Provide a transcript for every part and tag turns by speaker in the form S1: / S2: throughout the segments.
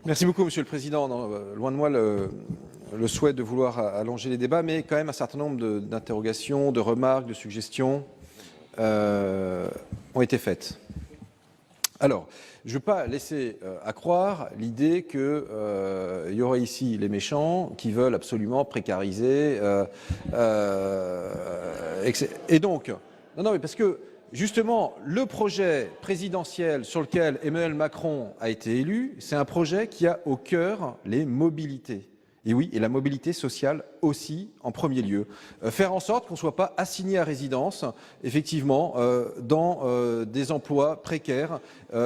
S1: Merci beaucoup, Monsieur le Président. Non, loin de moi le souhait de vouloir allonger les débats, mais quand même un certain nombre d'interrogations, de remarques, de suggestions ont été faites. Alors, je ne veux pas laisser accroire l'idée qu'il y aurait ici les méchants qui veulent absolument précariser. Et donc, non, mais parce que justement, le projet présidentiel sur lequel Emmanuel Macron a été élu, c'est un projet qui a au cœur les mobilités. Et oui, et la mobilité sociale aussi, en premier lieu. Faire en sorte qu'on ne soit pas assigné à résidence, effectivement, dans des emplois précaires.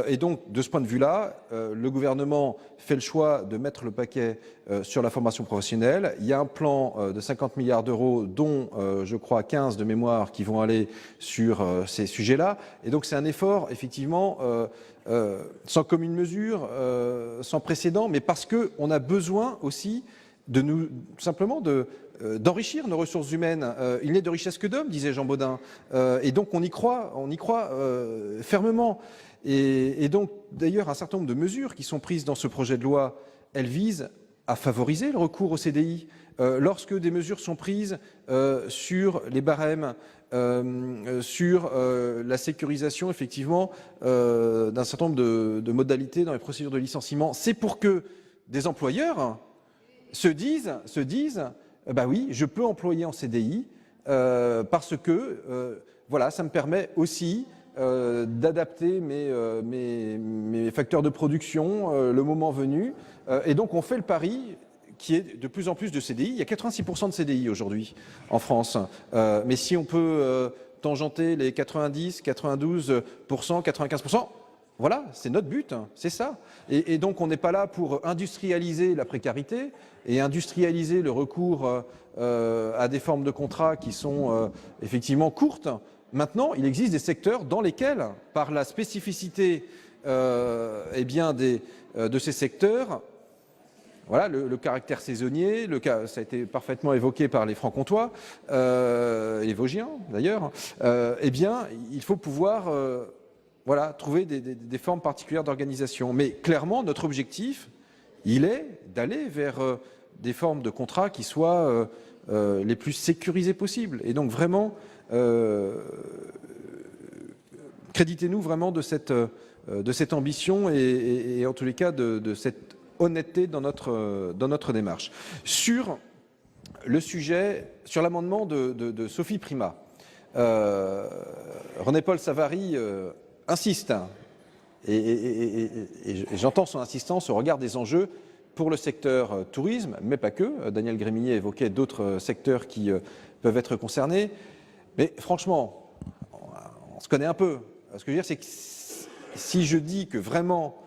S1: Et donc, de ce point de vue-là, le gouvernement fait le choix de mettre le paquet sur la formation professionnelle. Il y a un plan de 50 milliards d'euros, dont, je crois, 15 de mémoire qui vont aller sur ces sujets-là. Et donc, c'est un effort, effectivement, sans commune mesure, sans précédent, mais parce qu'on a besoin aussi simplement d'enrichir nos ressources humaines. Il n'est de richesse que d'hommes, disait Jean Bodin. Et donc on y croit fermement. Et donc d'ailleurs un certain nombre de mesures qui sont prises dans ce projet de loi, elles visent à favoriser le recours au CDI. Lorsque des mesures sont prises sur les barèmes, sur la sécurisation effectivement d'un certain nombre de modalités dans les procédures de licenciement, c'est pour que des employeurs se disent, bah oui, je peux employer en CDI parce que voilà, ça me permet aussi d'adapter mes facteurs de production le moment venu. Et donc on fait le pari qui est de plus en plus de CDI. Il y a 86% de CDI aujourd'hui en France. Mais si on peut tangenter les 90, 92%, 95%, voilà, c'est notre but, c'est ça. Et donc on n'est pas là pour industrialiser la précarité et industrialiser le recours à des formes de contrats qui sont effectivement courtes. Maintenant, il existe des secteurs dans lesquels, par la spécificité de ces secteurs, voilà, le caractère saisonnier, ça a été parfaitement évoqué par les Franc-Comtois, les Vosgiens d'ailleurs, eh bien, il faut pouvoir voilà, trouver des formes particulières d'organisation. Mais clairement, notre objectif, il est d'aller vers des formes de contrats qui soient les plus sécurisées possibles. Et donc vraiment, créditez-nous vraiment de cette ambition et en tous les cas de cette honnêteté dans notre démarche. Sur le sujet, sur l'amendement de Sophie Primas, René-Paul Savary insiste, et j'entends son insistance au regard des enjeux pour le secteur tourisme, mais pas que. Daniel Grémillet évoquait d'autres secteurs qui peuvent être concernés. Mais franchement, on se connaît un peu. Ce que je veux dire, c'est que si je dis que vraiment,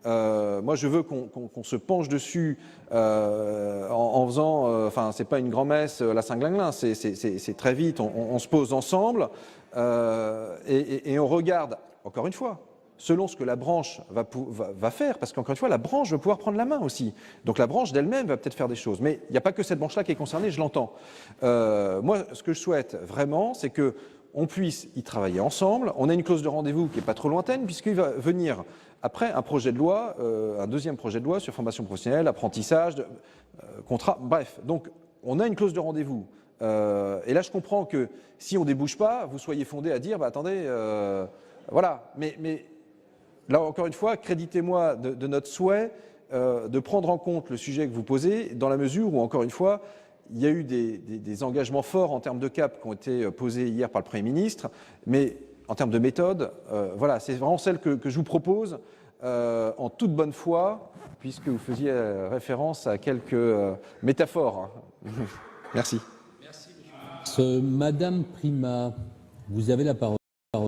S1: moi je veux qu'on se penche dessus en faisant, enfin c'est pas une grand-messe la Saint-Glinglin, c'est très vite, on se pose ensemble et on regarde, encore une fois, selon ce que la branche va faire, parce qu'encore une fois, la branche va pouvoir prendre la main aussi. Donc la branche d'elle-même va peut-être faire des choses. Mais il n'y a pas que cette branche-là qui est concernée, je l'entends. Moi, ce que je souhaite vraiment, c'est qu'on puisse y travailler ensemble. On a une clause de rendez-vous qui n'est pas trop lointaine, puisqu'il va venir, après, un projet de loi, un deuxième projet de loi sur formation professionnelle, apprentissage, contrat, bref. Donc, on a une clause de rendez-vous. Et là, je comprends que si on ne débouche pas, vous soyez fondé à dire, bah, attendez, voilà. Mais là, encore une fois, créditez-moi de notre souhait de prendre en compte le sujet que vous posez, dans la mesure où, encore une fois, il y a eu des engagements forts en termes de cap qui ont été posés hier par le Premier ministre, mais en termes de méthode, voilà, c'est vraiment celle que je vous propose en toute bonne foi, puisque vous faisiez référence à quelques métaphores. Merci.
S2: Madame Primas, vous avez la parole.